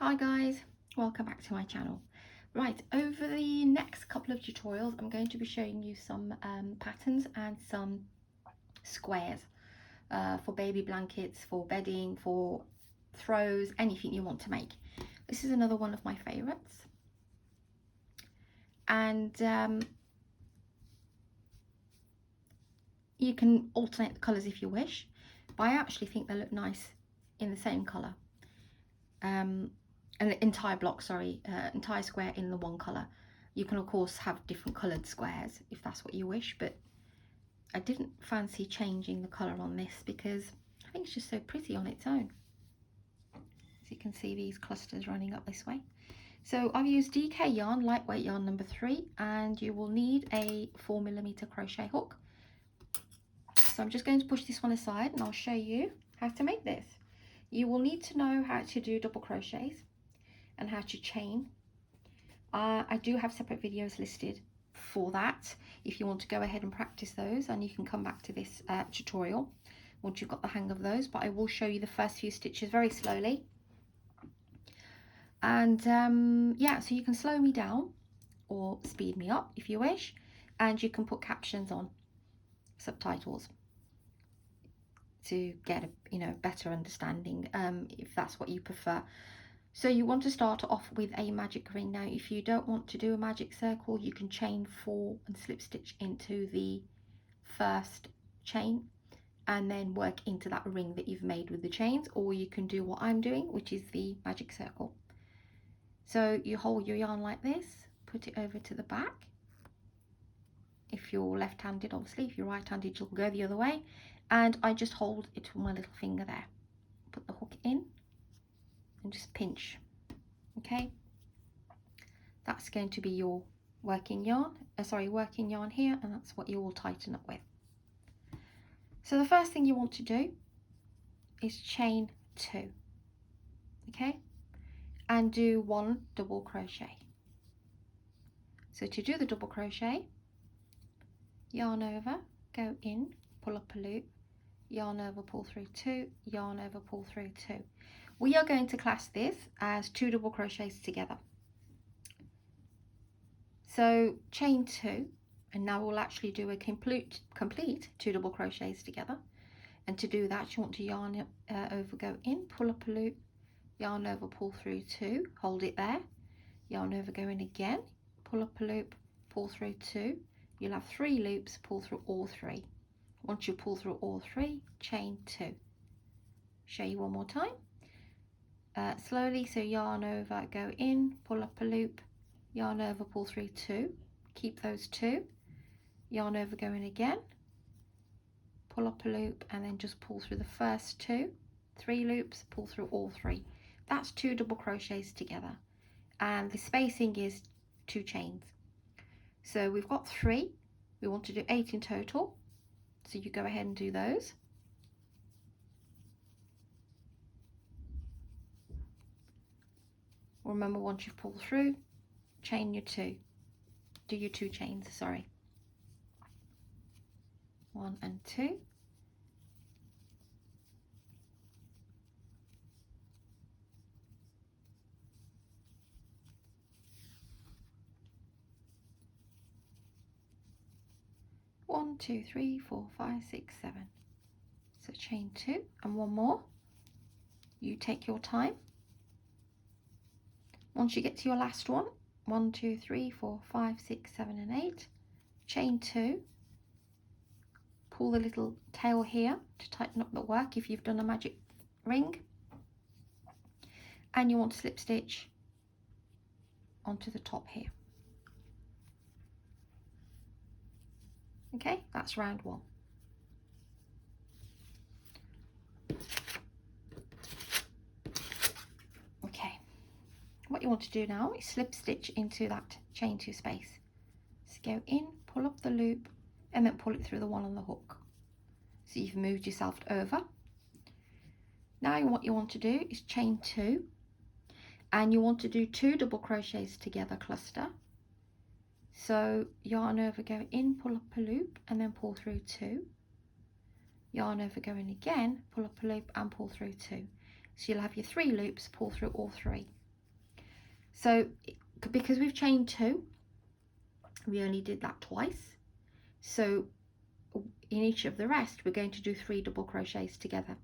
Hi guys, welcome back to my channel. Right, over the next couple of tutorials I'm going to be showing you some patterns and some squares for baby blankets, for bedding, for throws, anything you want to make. This is another one of my favorites, and you can alternate the colors if you wish, but I actually think they look nice in the same color. An entire block, sorry, entire square in the one color. You can of course have different colored squares if that's what you wish, but I didn't fancy changing the color on this because I think it's just so pretty on its own. So you can see these clusters running up this way. So I've used DK yarn, lightweight yarn number 3, and you will need a 4mm crochet hook. So I'm just going to push this one aside and I'll show you how to make this. You will need to know how to do double crochets and how to chain. I do have separate videos listed for that if you want to go ahead and practice those, and you can come back to this tutorial once you've got the hang of those, but I will show you the first few stitches very slowly. And yeah, so you can slow me down or speed me up if you wish, and you can put captions on, subtitles, to get a better understanding if that's what you prefer. So you want to start off with a magic ring. Now if you don't want to do a magic circle, you can chain 4 and slip stitch into the first chain and then work into that ring that you've made with the chains, or you can do what I'm doing, which is the magic circle. So you hold your yarn like this, put it over to the back. If you're left-handed, obviously, if you're right-handed you'll go the other way, and I just hold it with my little finger there, put the hook in and just pinch. Okay, that's going to be your working yarn, working yarn here, and that's what you will tighten up with. So the first thing you want to do is chain 2, okay, and do 1 double crochet. So to do the double crochet, yarn over, go in, pull up a loop, yarn over, pull through 2, yarn over, pull through 2. We are going to class this as 2 double crochets together. So chain 2, and now we'll actually do a complete 2 double crochets together. And to do that, you want to yarn over, go in, pull up a loop, yarn over, pull through 2, hold it there, yarn over, go in again, pull up a loop, pull through 2. You'll have 3 loops, pull through all 3. Once you pull through all 3, chain 2. Show you one more time. Slowly, so yarn over, go in, pull up a loop, yarn over, pull through 2, keep those 2, yarn over, go in again, pull up a loop, and then just pull through the first 2, 3 loops, pull through all 3. That's 2 double crochets together, and the spacing is 2 chains. So we've got 3, we want to do 8 in total, so you go ahead and do those. Remember, once you've pulled through, chain your 2, do your 2 chains, sorry. 1 and 2. One, 2, 3, 4, 5, 6, 7. So chain 2 and 1 more. You take your time. Once you get to your last one, 1, 2, 3, 4, 5, 6, 7 and 8, chain 2, pull the little tail here to tighten up the work if you've done a magic ring, and you want to slip stitch onto the top here. Okay, that's round 1. Okay, what you want to do now is slip stitch into that chain 2 space. So go in, pull up the loop, and then pull it through the one on the hook. So you've moved yourself over. Now what you want to do is chain 2, and you want to do 2 double crochets together, cluster. So yarn over, go in, pull up a loop, and then pull through 2. Yarn over, go in again, pull up a loop and pull through 2. So you'll have your 3 loops, pull through all 3. So because we've chained 2, we only did that twice. So in each of the rest, we're going to do 3 double crochets together.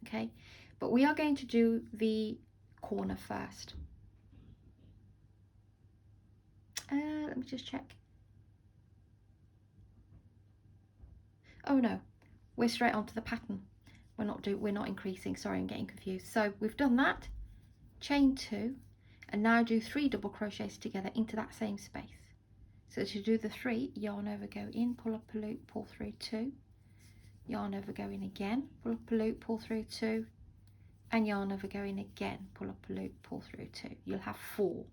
Okay, but we are going to do the corner first. Let me just check. Oh no, we're straight onto the pattern. We're not increasing. Sorry, I'm getting confused. So we've done that, chain 2, and now do 3 double crochets together into that same space. So to do the 3, yarn over, go in, pull up a loop, pull through 2, yarn over, go in again, pull up a loop, pull through 2, and yarn over, go in again, pull up a loop, pull through 2. You'll have 4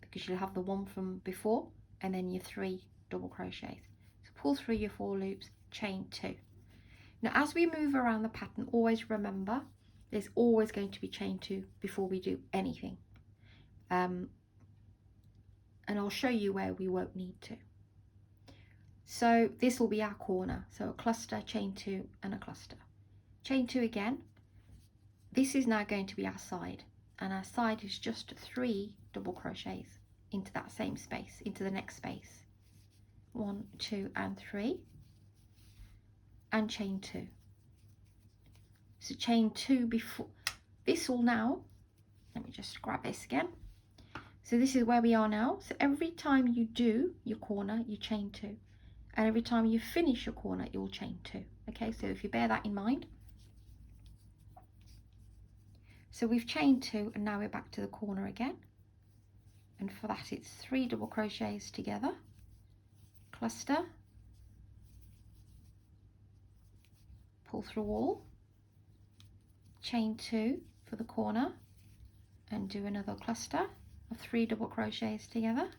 because you'll have the one from before and then your 3 double crochets. So pull through your 4 loops, chain 2. Now as we move around the pattern, always remember there's always going to be chain 2 before we do anything. And I'll show you where we won't need to. So this will be our corner. So a cluster, chain 2 and a cluster. Chain 2 again. This is now going to be our side, and our side is just 3 double crochets into that same space, into the next space. 1, 2 and 3, and chain 2. So chain 2 before this will now, let me just grab this again. So this is where we are now. So every time you do your corner, you chain 2, and every time you finish your corner, you'll chain 2. Okay, so if you bear that in mind. So we've chained 2, and now we're back to the corner again, and for that it's 3 double crochets together, cluster, pull through all, chain 2 for the corner, and do another cluster of 3 double crochets together,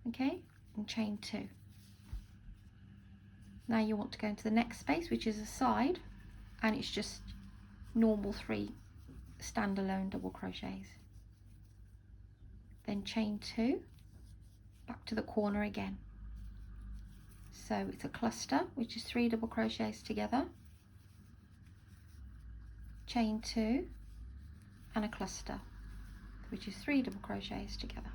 okay, and chain 2. Now you want to go into the next space, which is a side, and it's just normal 3 standalone double crochets. Then chain 2, back to the corner again. So it's a cluster, which is 3 double crochets together, chain 2, and a cluster, which is 3 double crochets together.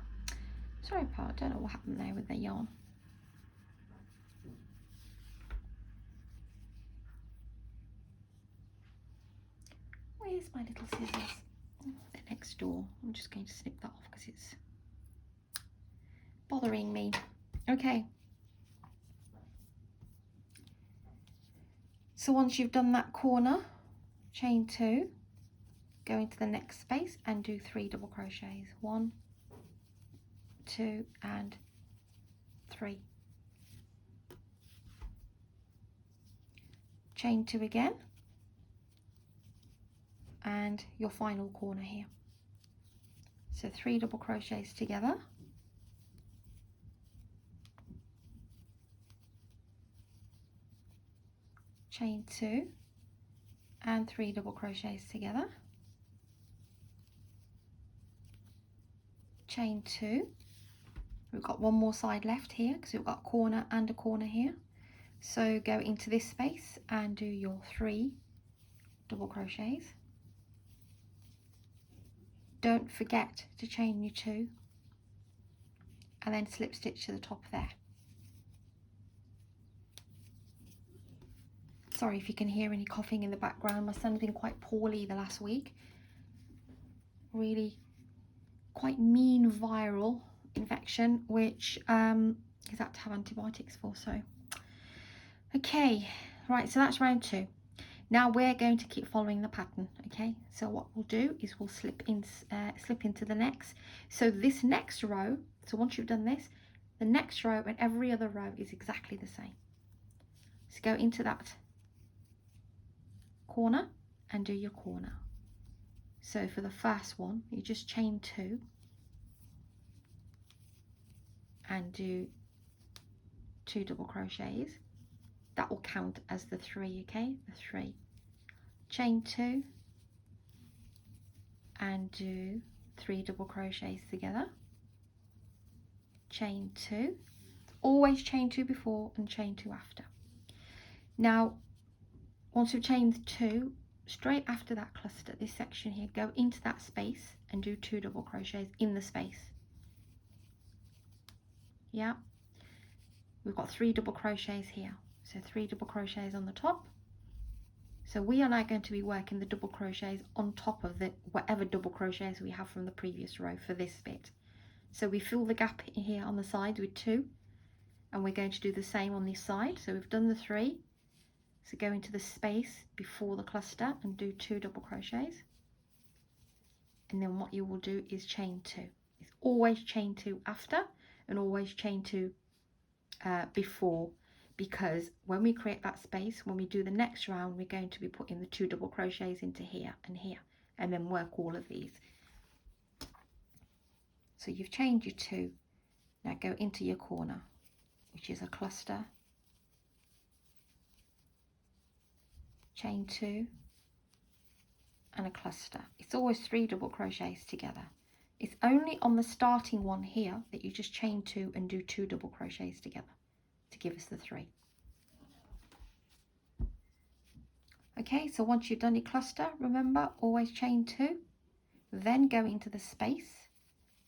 Sorry, I don't know what happened there with the yarn. Where's my little scissors? Oh, they're next door. I'm just going to snip that off because it's bothering me. Okay. So once you've done that corner, chain 2, go into the next space and do 3 double crochets. 1, 2 and 3. Chain 2 again, and your final corner here. So 3 double crochets together, chain 2 and 3 double crochets together, chain 2. We've got one more side left here because we've got a corner and a corner here. So go into this space and do your 3 double crochets. Don't forget to chain your 2 and then slip stitch to the top there. Sorry if you can hear any coughing in the background. My son's been quite poorly the last week. Really quite mean viral infection, which he's had to have antibiotics for. So okay, right, so that's round 2. Now we're going to keep following the pattern. Okay, so what we'll do is we'll slip into the next. So this next row, so once you've done this, the next row and every other row is exactly the same. So go into that corner and do your corner. So for the first one, you just chain 2 and do 2 double crochets. That will count as the 3, okay? The 3. Chain 2 and do 3 double crochets together. Chain 2. Always chain 2 before and chain 2 after. Now, once you've chained 2, straight after that cluster, this section here, go into that space and do 2 double crochets in the space. Yeah, we've got 3 double crochets here, so 3 double crochets on the top. So we are now going to be working the double crochets on top of the whatever double crochets we have from the previous row for this bit. So we fill the gap here on the side with 2, and we're going to do the same on this side. So we've done the 3, so go into the space before the cluster and do 2 double crochets, and then what you will do is chain 2. It's always chain 2 after and always chain 2 before, because when we create that space, when we do the next round, we're going to be putting the 2 double crochets into here and here, and then work all of these. So you've chained your 2, now go into your corner, which is a cluster, chain 2 and a cluster. It's always 3 double crochets together. It's only on the starting one here that you just chain 2 and do 2 double crochets together to give us the 3. Okay, so once you've done your cluster, remember, always chain 2, then go into the space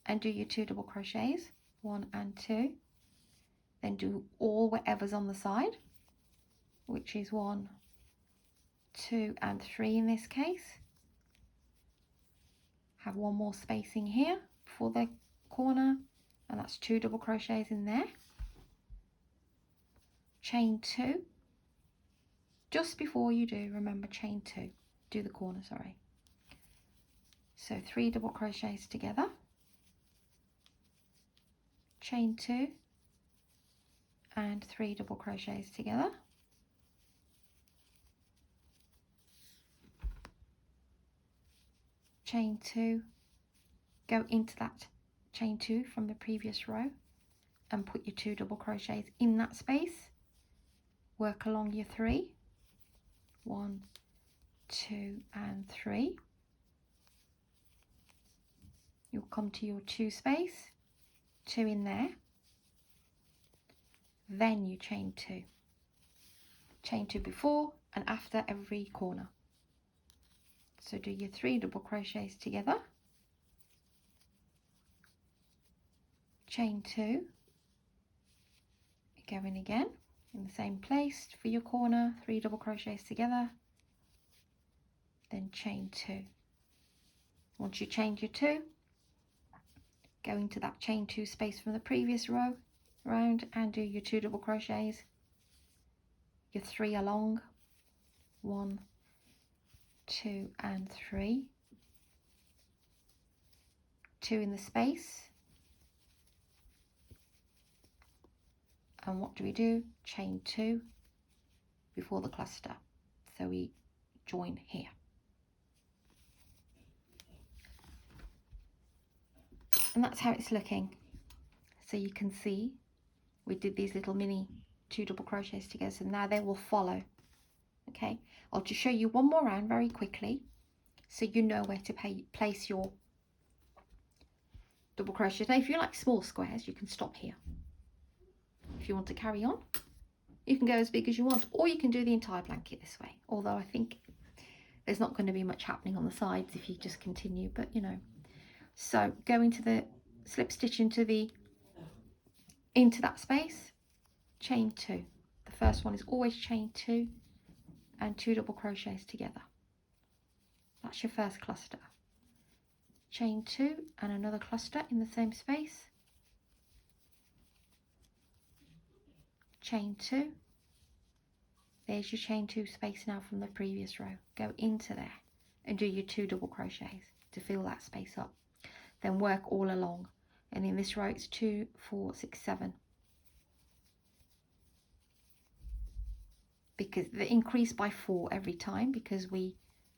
and do your 2 double crochets, 1 and 2, then do all whatever's on the side, which is 1, 2 and 3 in this case. Have one more spacing here for the corner, and that's 2 double crochets in there, chain 2. Just before you do, remember, chain 2, do the corner, sorry. So 3 double crochets together, chain 2 and 3 double crochets together, chain 2, go into that chain 2 from the previous row and put your 2 double crochets in that space, work along your 3, 1, 2 and 3. You'll come to your 2 space, 2 in there, then you chain 2. Chain 2 before and after every corner. So do your 3 double crochets together, chain 2, go in again in the same place for your corner, 3 double crochets together, then chain 2. Once you chain your 2, go into that chain 2 space from the previous row round and do your 2 double crochets, your 3 along, 1, 2 and 3, 2 in the space, and what do? Chain 2 before the cluster, so we join here. And that's how it's looking. So you can see we did these little mini 2 double crochets together, so now they will follow. Okay, I'll just show you one more round very quickly so you know where to place your double crochets. Now if you like small squares, you can stop here. If you want to carry on, you can go as big as you want, or you can do the entire blanket this way, although I think there's not going to be much happening on the sides if you just continue, but you know. So go into the slip stitch into that space, chain 2. The first one is always chain 2 and 2 double crochets together. That's your first cluster. Chain 2 and another cluster in the same space, chain 2. There's your chain 2 space now from the previous row. Go into there and do your 2 double crochets to fill that space up. Then work all along, and in this row it's 2, 4, 6, 7. Because they increase by 4 every time because we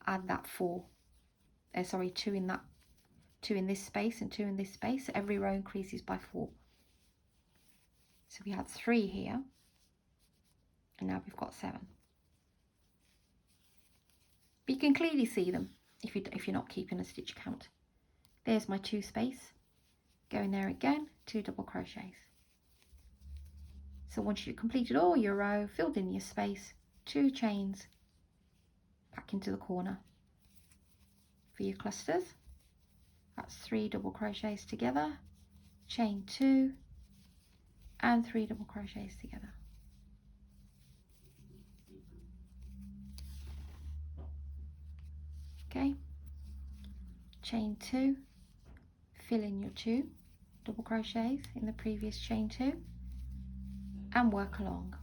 add that 2 in this space and 2 in this space. So every row increases by 4. So we had 3 here, and now we've got 7. But you can clearly see them if you're not keeping a stitch count. There's my 2 space. Go in there again, 2 double crochets. So once you've completed all your row, filled in your space, 2 chains, back into the corner. For your clusters, that's 3 double crochets together, chain 2 and 3 double crochets together. Okay, chain 2, fill in your 2 double crochets in the previous chain 2 and work along.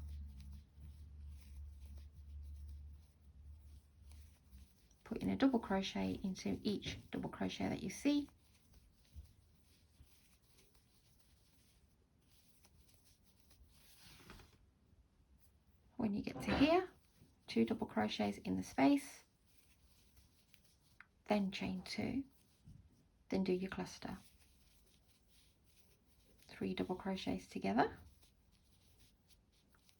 Put in a double crochet into each double crochet that you see. When you get to here, 2 double crochets in the space, then chain 2, then do your cluster. 3 double crochets together,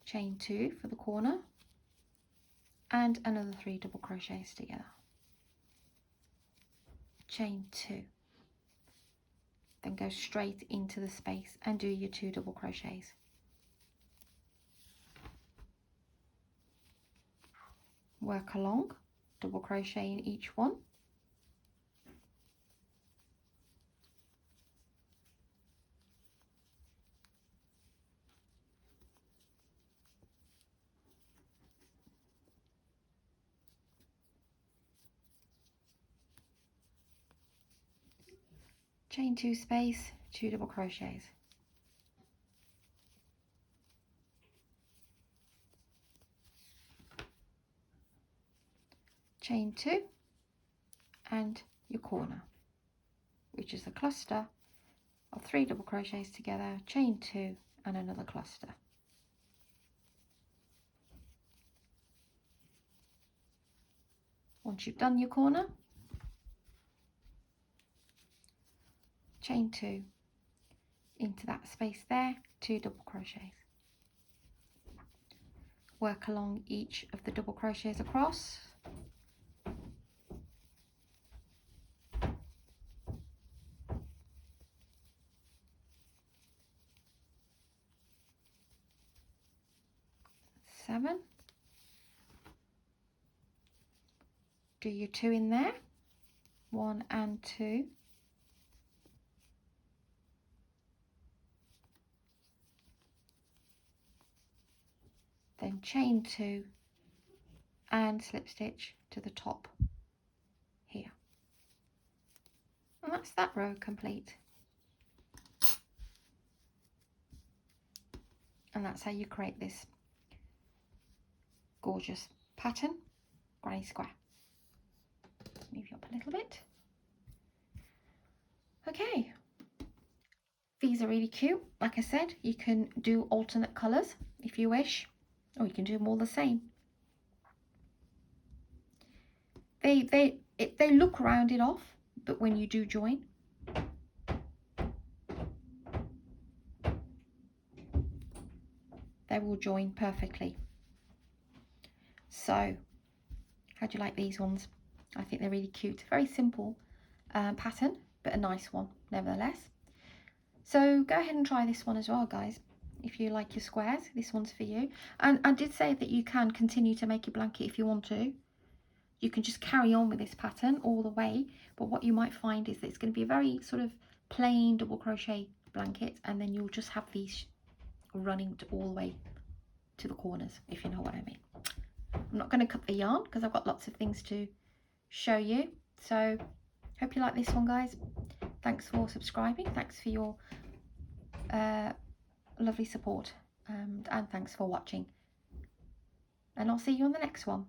chain 2 for the corner, and another 3 double crochets together. Chain 2, then go straight into the space and do your 2 double crochets. Work along, double crochet in each one. Chain 2 space, 2 double crochets. Chain 2 and your corner, which is a cluster of 3 double crochets together, chain 2 and another cluster. Once you've done your corner, chain 2 into that space there, 2 double crochets. Work along each of the double crochets across. Seven. Do your 2 in there, 1 and 2. Then chain 2 and slip stitch to the top here. And that's that row complete. And that's how you create this gorgeous pattern, granny square. Move you up a little bit. Okay, these are really cute. Like I said, you can do alternate colours if you wish, or you can do them all the same. They look rounded off, but when you do join, they will join perfectly. So, how do you like these ones? I think they're really cute. Very simple pattern, but a nice one nevertheless. So go ahead and try this one as well, guys. If you like your squares, this one's for you. And I did say that you can continue to make your blanket if you want to. You can just carry on with this pattern all the way, but what you might find is that it's going to be a very sort of plain double crochet blanket, and then you'll just have these running all the way to the corners, if you know what I mean. I'm not going to cut the yarn because I've got lots of things to show you. So hope you like this one, guys. Thanks for subscribing. Thanks for your lovely support, and thanks for watching. And I'll see you on the next one.